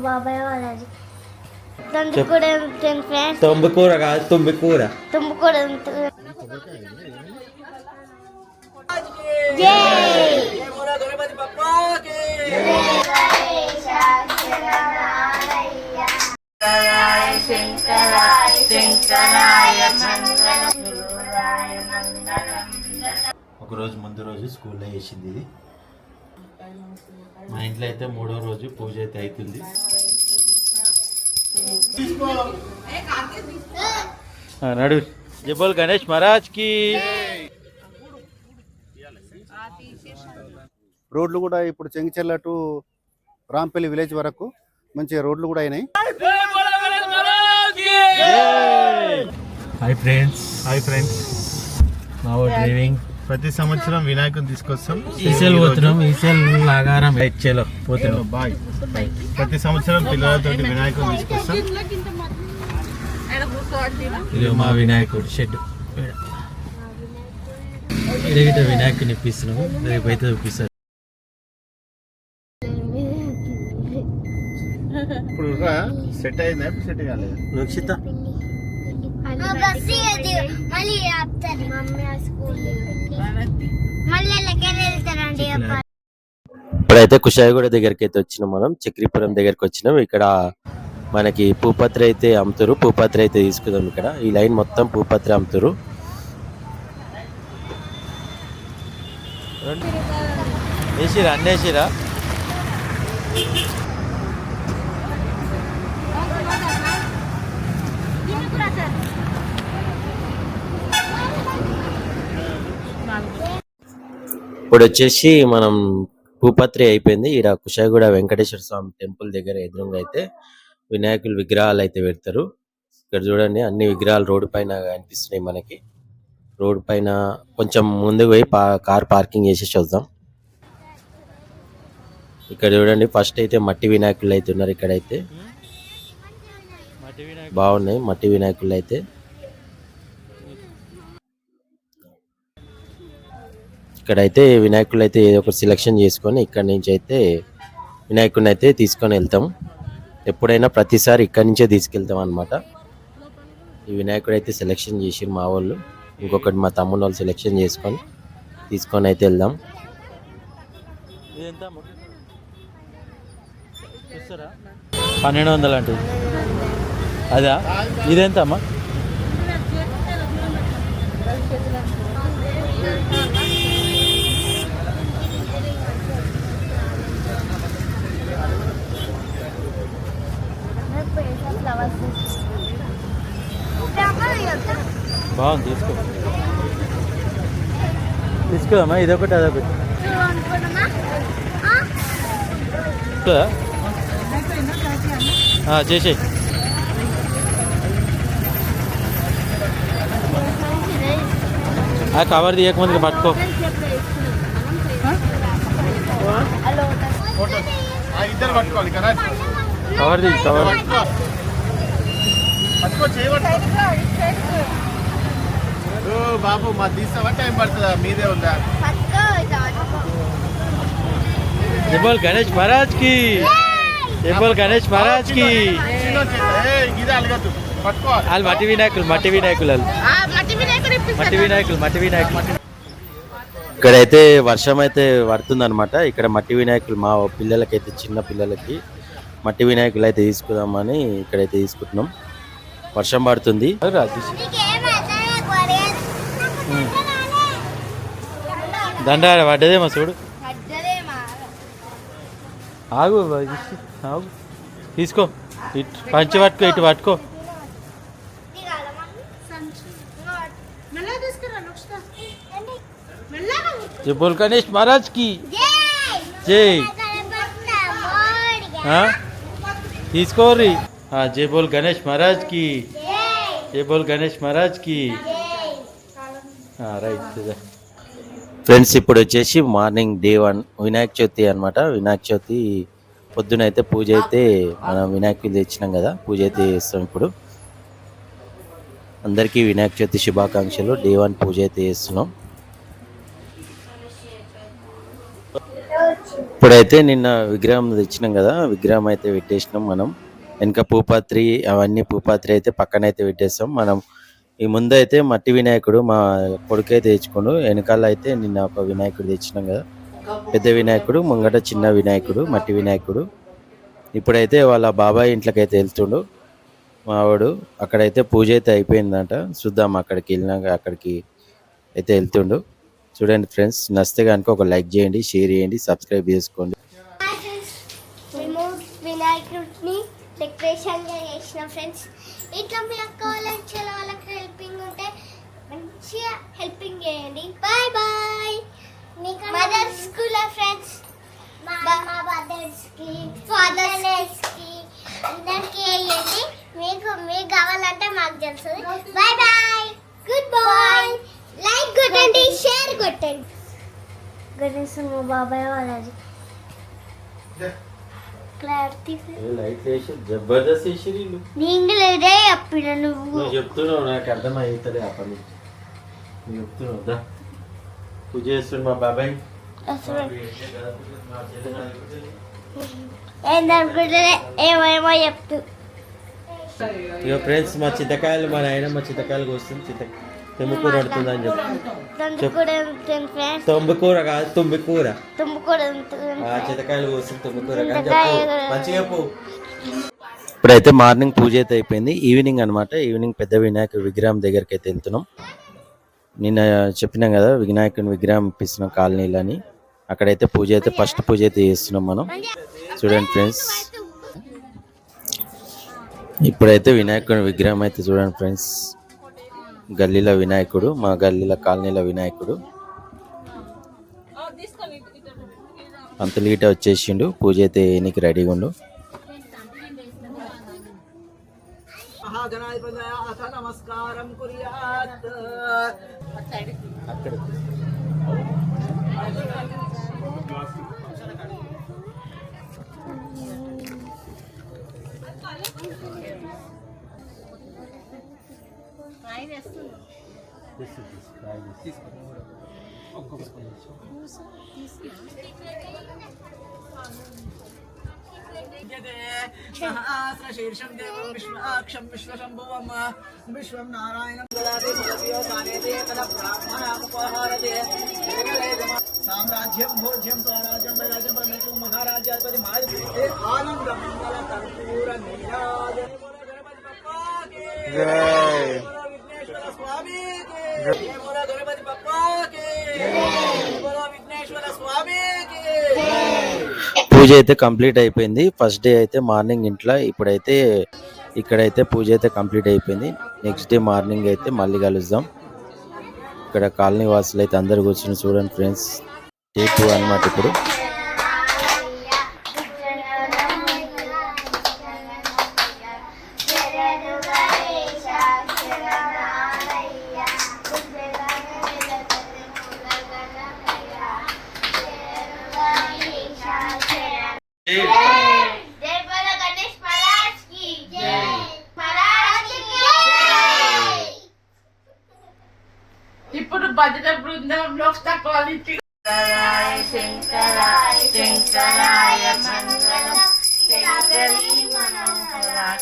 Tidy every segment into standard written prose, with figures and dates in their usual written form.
బాబాయ్ వాళ్ళది తందుకూర ఫ్రెండ్స్. తొంబకూర కాదు, తుంబికూర. తుంబకూర. జై గణపతి బప్పా కి ఒకరోజు ముందు రోజు స్కూల్లో వేసింది ఇది. మా ఇంట్లో అయితే 3వ రోజు పూజ అయితే అవుతుంది. నడు జబోల్ గణేష్ మహారాజ్ కి. రోడ్లు కూడా ఇప్పుడు చెంగిచెర్ల టు రాంపల్లి విలేజ్ వరకు మంచి రోడ్లు కూడా అయినాయి. హాయ్ ఫ్రెండ్స్ మా డ్రైవింగ్ ప్రతి సంవత్సరం వినాయకుని తీసుకొస్తాం. ఈసెల్ పోతున్నాం, ఈసెల్ లాగారం హెచ్చేలో పోతున్నాం. బాయ్. ప్రతి సంవత్సరం పిల్లలతో వినాయకుని తీసుకొస్తాం. ఇది మా వినాయకుడు షెడ్. ఇలాగిట వినాయకుని ఇప్పిస్తున్నాము, రేపు అయితే చూపిస్తారు. ఇప్పుడు సెట్ అయిందా? సెట్ కాలేదు. రక్షిత ఇప్పుడైతే కుషాయిగూడ దగ్గరికి అయితే వచ్చినాం. మనం చక్రీపురం దగ్గరికి వచ్చినాం. ఇక్కడ మనకి పూపత్రి అయితే అమ్ముతారు. పూపత్రి అయితే తీసుకుందాం. ఇక్కడ ఈ లైన్ మొత్తం పూపత్రి అమ్ముతారు. వేసిరా అన్నీ వేసిరా. ఇప్పుడు వచ్చేసి మనం పూపత్రి అయిపోయింది. ఇక్కడ కుషాయిగూడ వెంకటేశ్వర స్వామి టెంపుల్ దగ్గర ఎదురుగా అయితే వినాయకుల విగ్రహాలు అయితే పెడతారు. ఇక్కడ చూడండి అన్ని విగ్రహాలు రోడ్డు పైన కనిపిస్తున్నాయి మనకి. రోడ్డు పైన కొంచెం ముందుకు పోయి కార్ పార్కింగ్ చేసేసి వద్దాం. ఇక్కడ చూడండి ఫస్ట్ అయితే మట్టి వినాయకులు అయితే ఉన్నారు. ఇక్కడైతే బాగున్నాయి మట్టి వినాయకులు అయితే. ఇక్కడైతే వినాయకులు అయితే ఏదో ఒక సెలెక్షన్ చేసుకొని ఇక్కడ నుంచి అయితే వినాయకుడిని అయితే తీసుకొని వెళ్తాం. ఎప్పుడైనా ప్రతిసారి ఇక్కడి నుంచే తీసుకెళ్తాం అనమాట. ఈ వినాయకుడు అయితే సెలెక్షన్ చేసి మా వాళ్ళు, ఇంకొకటి మా తమ్ముడు వాళ్ళు సెలెక్షన్ చేసుకొని తీసుకొని అయితే వెళ్దాం. 1200 అంటే అదా? ఇదెంత అమ్మా? బాగుంది, తీసుకోదమ్మా. ఇదొకటి అదొకటి చేసేయి. కవర్ తీయకముందుకు పట్టుకో. కవర్ తీ, కవర్ బాబు మా తీసావా? టైం పడుతుందా? మీదే ఉందా? జబోల్ గణేష్ మహారాజ్ కి, జబోల్ గణేష్ మహారాజ్ కి. వాళ్ళు మట్టి వినాయకులు, మట్టి వినాయకులు, మట్టి వినాయకులు, మట్టి వినాయకులు. ఇక్కడైతే వర్షం అయితే పడుతుంది అనమాట. ఇక్కడ మట్టి వినాయకులు మా పిల్లలకైతే, చిన్న పిల్లలకి మట్టి వినాయకులు అయితే తీసుకుందామని ఇక్కడైతే తీసుకుంటున్నాం. వర్షం పడుతుంది. దండ పడ్డదేమో చూడు. ఆగు ఆగు, తీసుకో. ఇటు పంచి పట్టుకో, ఇటు పట్టుకో. జబోల్ గణేష్ మహారాజ్ కి జై. తీసుకోర్రి. జై బోల్ గణేష్ మహారాజ్ కి, జై బోల్ గణేష్ మహారాజ్ కి. రైట్ ఫ్రెండ్స్, ఇప్పుడు వచ్చేసి మార్నింగ్ డే 1 వినాయక చవితి అనమాట. వినాయక చవితి పొద్దునైతే పూజ అయితే మనం వినాయకులు తెచ్చినాం కదా, పూజ అయితే చేస్తాం. ఇప్పుడు అందరికీ వినాయక చవితి శుభాకాంక్షలు. డే 1 పూజ అయితే చేస్తున్నాం. ఇప్పుడైతే నిన్న విగ్రహం తెచ్చినాం కదా, విగ్రహం అయితే పెట్టేసినాం మనం. వెనక పూపాత్రి అవన్నీ పూపాత్రి అయితే పక్కన అయితే పెట్టేస్తాం మనం. ఈ ముందు అయితే మట్టి వినాయకుడు మా కొడుకు అయితే తెచ్చుకోండు. వెనకాల అయితే నిన్న ఒక వినాయకుడు తెచ్చినాం కదా, పెద్ద వినాయకుడు, ముంగట చిన్న వినాయకుడు, మట్టి వినాయకుడు. ఇప్పుడైతే వాళ్ళ బాబాయ్ ఇంట్లోకి అయితే వెళ్తుండు మావాడు. అక్కడైతే పూజ అయితే అయిపోయిందంట. చూద్దాం అక్కడికి వెళ్ళినాక, అక్కడికి అయితే వెళ్తుండు. చూడండి ఫ్రెండ్స్, నచ్చితే కనుక ఒక లైక్ చేయండి, షేర్ చేయండి, సబ్స్క్రైబ్ చేసుకోండి. మేము వినాయకుడిని డెకరేషన్గా చేసిన ఫ్రెండ్స్. ఇట్లా మీ అక్క వాళ్ళకి వాళ్ళకి హెల్పింగ్ ఉంటే మంచిగా హెల్పింగ్ చేయండి. Bye bye. Mothers school friends, మా మదర్స్కి, ఫాదర్స్కి అందరికీ వేయండి. మీకు కావాలంటే మాకు తెలుసు. Bye bye, good boy. Like కొట్టండి, షేర్ కొట్టండి. గణేష్ మా బాబాయ్ వాళ్ళది క్లారిటీ జబర్దస్త్ నీండి లేదే అప్పుడు నువ్వు చెప్తున్నావు, నాకు అర్థమవుతుంది. అప్పటి నుంచి నువ్వు చెప్తున్నావు. పూజ చేస్తుండు మా బాబాయ్. ఏమేమో చెప్తూ. ఇక ఫ్రెండ్స్, మా చింతకాయలు, మా నాయన మా చింతకాయలు వస్తుంది. తుమ్మికూర పడుతుంది అని చెప్పి. తొంబికూర కాదు, తుమ్మికూర. చింతకాయలు వస్తుంది, తుమ్మికూర మంచిగా. ఇప్పుడైతే మార్నింగ్ పూజ అయితే అయిపోయింది. ఈవినింగ్ అనమాట. ఈవినింగ్ పెద్ద వినాయకుడి విగ్రహం దగ్గరికి అయితే వెళ్తున్నాం. నిన్న చెప్పినాం కదా, వినాయకుని విగ్రహం ఇప్పిస్తున్నాం కాలనీలని. అక్కడైతే పూజ అయితే ఫస్ట్ పూజ అయితే చేస్తున్నాం మనం. చూడండి ఫ్రెండ్స్, ఇప్పుడైతే వినాయకుని విగ్రహం అయితే చూడండి ఫ్రెండ్స్. గల్లీల వినాయకుడు, మా గల్లీల కాలనీల వినాయకుడు. అంతలు గిట వచ్చేసిండు. పూజ అయితే నీకు రెడీగా ఉండు. నమస్కారం కుర్యాత్. సహస్రశీర్షం దేవం విశ్వాక్షం విశ్వశంభువం విశ్వం నారాయణం సామ్రాజ్యం భోజ్యం స్వరాజ్యం వైరాజ్యం పరమేశ్వరం మహారాజ్యాధిపతి మాది ఆనంద మంగళ కర్పూర నీరాజన గణపతి బప్పాకి జై. విఘ్నేశ్వర స్వామికి జై. గణపతి బప్పాకి జై. విఘ్నేశ్వర స్వామికి జై. పూజ అయితే కంప్లీట్ అయిపోయింది. ఫస్ట్ డే అయితే మార్నింగ్ ఇంట్లో, ఇప్పుడైతే ఇక్కడైతే పూజ అయితే కంప్లీట్ అయిపోయింది. నెక్స్ట్ డే మార్నింగ్ అయితే మళ్ళీ కలుద్దాం. ఇక్కడ కాలనీ వాసులు అయితే అందరు కూర్చొని చూడండి ఫ్రెండ్స్. డే 2 అనమాట ఇప్పుడు. ఇప్పుడు భజన బృందంలో క్వాలిటీ శంకరాయ శంకరాయ మంగళం శంకరీ మనోహరాయ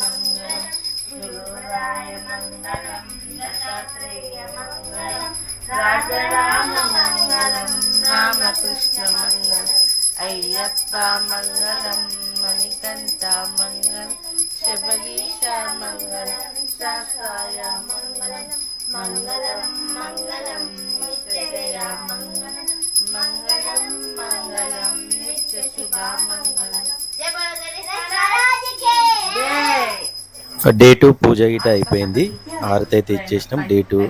మంగళం గురురాయ మంగళం దత్తాత్రేయ మంగళం రాజరామ మంగళం రామకృష్ణ మంగళం అయ్యప్ప మంగళం మణికంఠ మంగళం శబరీష మంగళం శాస్త్రాయ మంగళం మంగళం మంగళం నిత్యజయ మంగళం మంగళం మంగళం నిత్య శుభ మంగళం. డే 2 పూజ గిట అయిపోయింది. హారతి అయితే ఇచ్చేసినాం. డే 2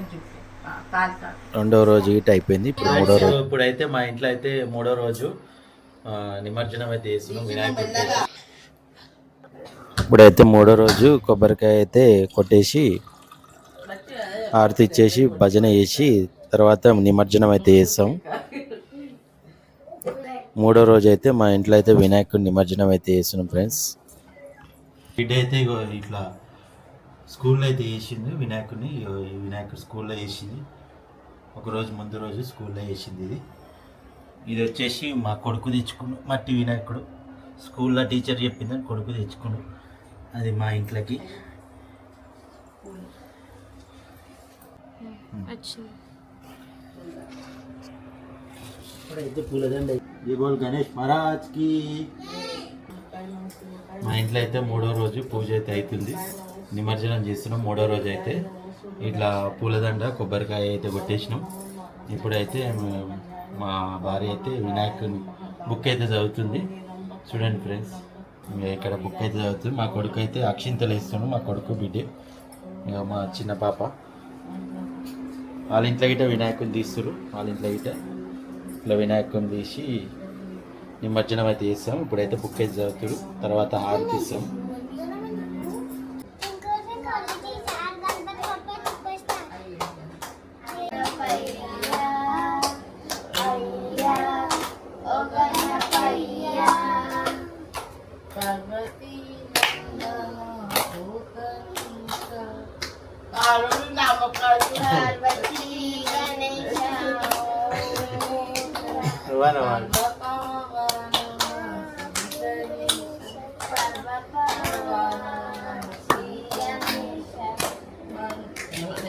రెండో రోజు గిట అయిపోయింది. ఇప్పుడు మూడో రోజు. ఇప్పుడైతే మా ఇంట్లో అయితే మూడో రోజు నిమజ్జనం అయితే చేస్తున్నాం వినాయకుడి. ఇప్పుడైతే మూడో రోజు కొబ్బరికాయ అయితే కొట్టేసి హారతి ఇచ్చేసి భజన చేసి తర్వాత నిమజ్జనం అయితే చేస్తాం. మూడో రోజు అయితే మా ఇంట్లో అయితే వినాయకుడి నిమజ్జనం అయితే చేస్తున్నాం ఫ్రెండ్స్. డే అయితే ఇట్లా స్కూల్లో అయితే చేసింది వినాయకుడిని. వినాయకుడు స్కూల్లో చేసింది. ఒకరోజు ముందు రోజు స్కూల్లో చేసింది. ఇది ఇది వచ్చేసి మా కొడుకు తెచ్చుకున్నాడు మట్టి వినాయకుడు. స్కూల్లో టీచర్ చెప్పిందని కొడుకు తెచ్చుకున్నాడు. అది మా ఇంట్లోకి ఇప్పుడైతే పూలదండ బోల్ గణేష్ మహారాజ్కి. మా ఇంట్లో అయితే 3వ రోజు పూజ అయితే అవుతుంది. నిమజ్జనం చేస్తున్నాం 3వ రోజు అయితే. ఇట్లా పూలదండ కొబ్బరికాయ అయితే కొట్టేసినాం. ఇప్పుడైతే మా భార్య అయితే వినాయకుని బుక్ అయితే చదువుతుంది. చూడండి ఫ్రెండ్స్, ఇక్కడ బుక్ అయితే చదువుతుంది. మా కొడుకు అయితే అక్షింతలు వేస్తున్నాడు. మా కొడుకు బిడ్డే, ఇక మా చిన్న పాప. వాళ్ళ ఇంట్లో గిట్ట వినాయకుని తీస్తారు. వాళ్ళ ఇంట్లో గిట్ట ఇట్లా వినాయకుని తీసి నిమజ్జనం అయితే చేస్తాం. ఇప్పుడైతే బుక్ అయితే చదువుతాడు. తర్వాత హారతి ఇస్తాం.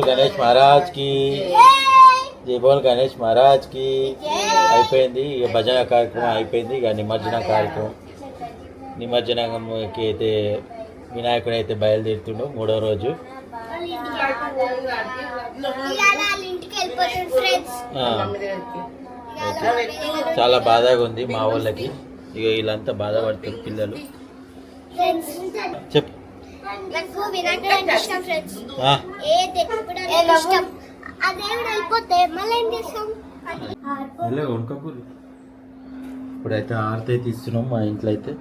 గణేష్ మహారాజ్ కి జై బోల్ గణేష్ మహారాజ్ కి. అయిపోయింది ఇక భజన కార్యక్రమం అయిపోయింది. ఇక నిమజ్జన కార్యక్రమం, నిమజ్జనంకి అయితే వినాయకుడు అయితే బయలుదేరుతుండు 3వ రోజు. చాలా బాధగా ఉంది మా వాళ్ళకి. ఇక వీళ్ళంతా బాధపడుతుంది పిల్లలు. చెప్పు. నాకు వినాయకుడు అంటే ఇష్టం ఫ్రెండ్స్. ఏ దేవుడు ఇష్టం. ఆ దేవుడు వెళ్ళిపోతే మళ్ళీ ఏం చేస్తాం? ఇప్పుడైతే ఆరతి అయితే ఇస్తున్నాం మా ఇంట్లో అయితే.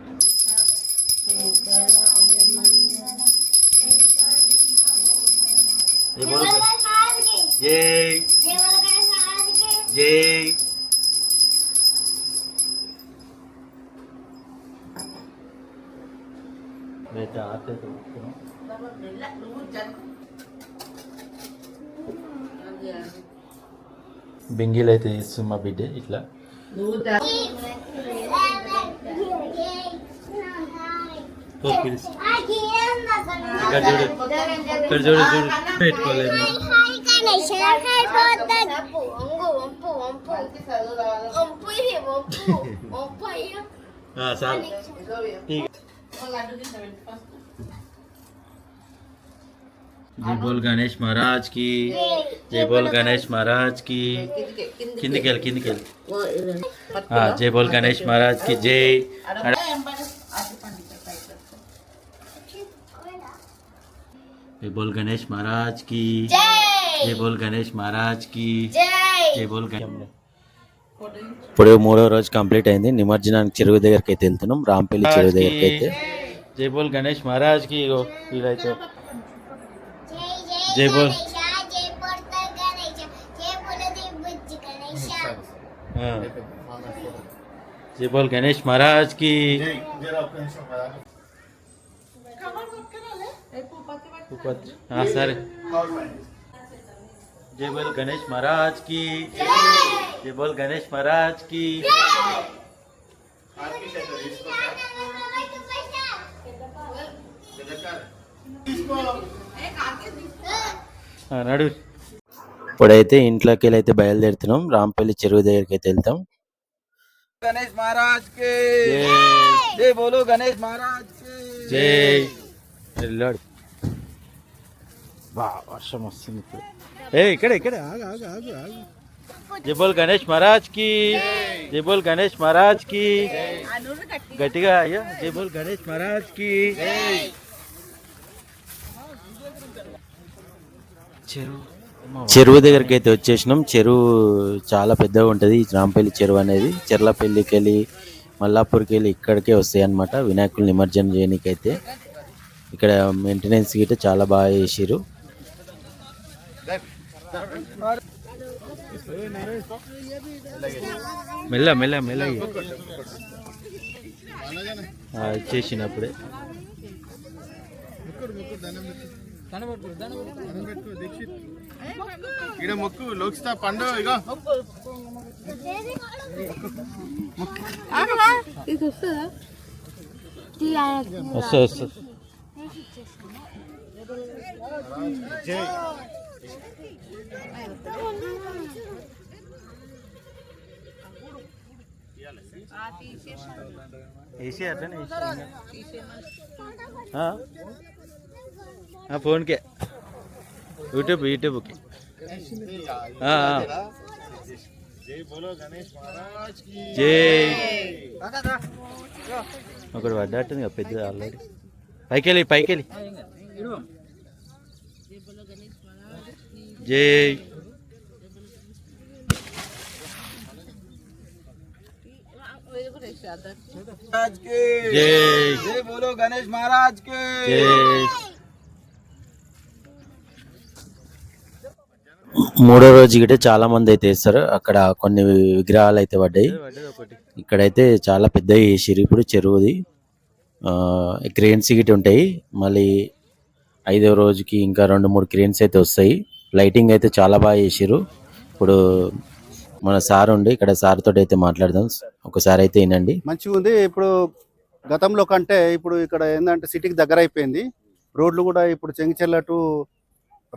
జై జై అయితే ఆరతి అయితే ఇస్తున్నాం. బింగిలు అయితే ఇస్తుంది మా బిడ్డ. ఇట్లా ఇక్కడ చూడు చూడు పెట్టుకోలేదు. జై బోల్ గణేష్ మహారాజ్ కి. జై బోల్ గణేష్ మహారాజ్ కి. కిందికి వెళ్ళి. జై బోల్ గణేష్ మహారాజ్ కి జై. జై బోల్ గణేష్ మహారాజ్ కి. జై బోల్ గణేష్ మహారాజ్ కి. జై బోల్ గణేష్. ఇప్పుడు 3వ రోజు కంప్లీట్ అయింది. నిమజ్జనానికి చెరువు దగ్గరికి అయితే వెళ్తున్నాం, రాంపల్లి చెరువు దగ్గరికి అయితే. జై బోల్ గణేష్ మహారాజ్ కి. వీళ్ళైతే జై బోల్ జై బోల్ గణేష్ మహారాజ్ కి. సరే. జై బోల్ గణేష్ మహారాజ్ కి. జై బోల్ గణేష్ మహారాజ్ కి. నడు. ఇప్పుడైతే ఇంట్లోకి వెళ్ళి అయితే బయలుదేరుతున్నాం. రాంపల్లి చెరువు దగ్గరికి అయితే వెళ్తాం. గణేష్ మహారాజ్ కి జై బోలో గణేష్ మహారాజ్ కి జై. వెళ్ళాడు. బా వర్షం వస్తుంది ఇప్పుడు. ఇక్కడ జై బోల్ గణేష్ మహారాజ్ కి. జై బోల్ గణేష్ మహారాజ్ కి. గట్టిగా అయ్యా. జై బోల్ గణేష్ మహారాజ్ కి. చెరువు దగ్గరికి అయితే వచ్చేసినాం. చెరువు చాలా పెద్దగా ఉంటుంది. రాంపల్లి చెరువు అనేది చెర్లపల్లికి వెళ్ళి మల్లాపూర్కి వెళ్ళి ఇక్కడికే వస్తాయి అన్నమాట. వినాయకులు నిమజ్జనం చేయడానికి అయితే ఇక్కడ మెయింటెనెన్స్ గిట్ట చాలా బాగా చేసిరు. మెల్ల ఇచ్చేసినప్పుడే మొక్కు లోక్స్తా పండు ఇక వస్తుంది. ఫోన్కే యూట్యూబ్కి జై ఒకటి పడ్డట్టుంది కదా పెద్ద ఆల్రెడీ. పైకెళ్ళి జై महाराज की జై जय बोलो गणेश महाराज की జై. మూడో రోజు గిట్టే చాలా మంది అయితే వేస్తారు. అక్కడ కొన్ని విగ్రహాలు అయితే పడ్డాయి. ఇక్కడైతే చాలా పెద్దవి వేసిరు. ఇప్పుడు చెరువుది క్రేన్స్ గిట్ ఉంటాయి. మళ్ళీ 5వ రోజుకి ఇంకా 2-3 క్రేన్స్ అయితే వస్తాయి. లైటింగ్ అయితే చాలా బాగా చేసిరు. ఇప్పుడు మన సార్ ఉండి ఇక్కడ సార్ తోటి అయితే మాట్లాడదాం. ఒకసారి అయితే వినండి. మంచిగా ఉంది. ఇప్పుడు గతంలో కంటే ఇప్పుడు ఇక్కడ ఏంటంటే సిటీకి దగ్గర అయిపోయింది. రోడ్లు కూడా ఇప్పుడు చెంగిచెర్ల టు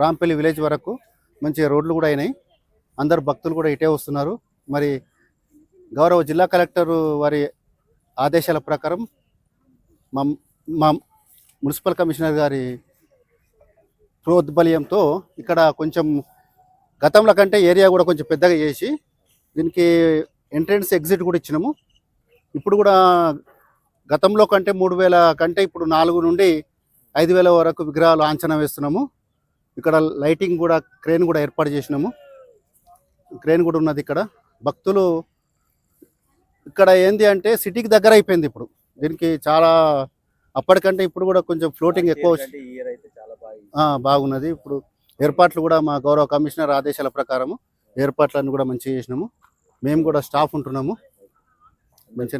రాంపల్లి విలేజ్ వరకు మంచిగా రోడ్లు కూడా అయినాయి. అందరు భక్తులు కూడా ఇటే వస్తున్నారు. మరి గౌరవ జిల్లా కలెక్టర్ వారి ఆదేశాల ప్రకారం మా మున్సిపల్ కమిషనర్ గారి ప్రోద్బల్యంతో ఇక్కడ కొంచెం గతంలో కంటే ఏరియా కూడా కొంచెం పెద్దగా చేసి దీనికి ఎంట్రన్స్ ఎగ్జిట్ కూడా ఇచ్చినాము. ఇప్పుడు కూడా గతంలో కంటే 3000 కంటే ఇప్పుడు 4 నుండి 5000 వరకు విగ్రహాలు అంచనా వేస్తున్నాము. ఇక్కడ లైటింగ్ కూడా క్రేన్ కూడా ఏర్పాటు చేసినాము. క్రేన్ కూడా ఉన్నది. ఇక్కడ భక్తులు ఇక్కడ ఏంది అంటే సిటీకి దగ్గర అయిపోయింది. ఇప్పుడు దీనికి చాలా అప్పటికంటే ఇప్పుడు కూడా కొంచెం ఫ్లోటింగ్ ఎక్కువ బాగున్నది. ఇప్పుడు ఏర్పాట్లు కూడా మా గౌరవ కమిషనర్ ఆదేశాల ప్రకారము ఏర్పాట్లన్నీ కూడా మంచిగా చేసినాము. మేము కూడా స్టాఫ్ ఉంటున్నాము. మంచిగా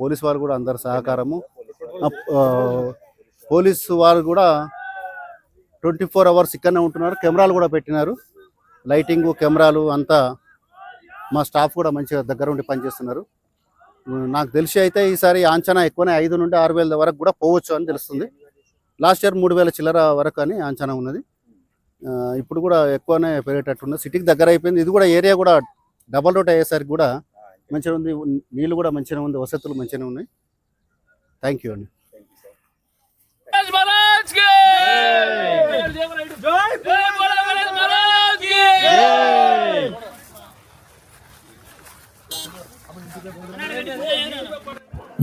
పోలీస్ వాళ్ళు కూడా అందరు సహకారము. పోలీసు వారు కూడా 24 అవర్స్ ఇక్కడనే ఉంటున్నారు. కెమెరాలు కూడా పెట్టినారు. లైటింగ్ కెమెరాలు అంతా మా స్టాఫ్ కూడా మంచిగా దగ్గర ఉండి పనిచేస్తున్నారు. నాకు తెలిసి అయితే ఈసారి అంచనా ఎక్కువనే 5 నుండి 6000 వరకు కూడా పోవచ్చు అని తెలుస్తుంది. లాస్ట్ ఇయర్ 3000 చిల్లర వరకు అని అంచనా ఉన్నది. ఇప్పుడు కూడా ఎక్కువనే పెరిగేటట్టున్నది. సిటీకి దగ్గర అయిపోయింది. ఇది కూడా ఏరియా కూడా డబల్ రోడ్ అయ్యేసరికి కూడా మంచిగా ఉంది. నీళ్ళు కూడా మంచిగా ఉంది. వసతులు మంచిగా ఉన్నాయి. థ్యాంక్ యూ అండి.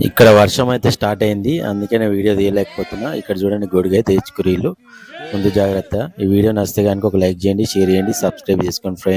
ఇక్కడ వర్షం అయితే స్టార్ట్ అయింది. అందుకనే వీడియో తీయలేకపోతున్నా. ఇక్కడ చూడండి గొడుగు అయితే తెచ్చుకురీలు. ముందు జాగ్రత్త. ఈ వీడియో నచ్చితే కనుక ఒక లైక్ చేయండి, షేర్ చేయండి, సబ్స్క్రైబ్ చేసుకోండి ఫ్రెండ్స్.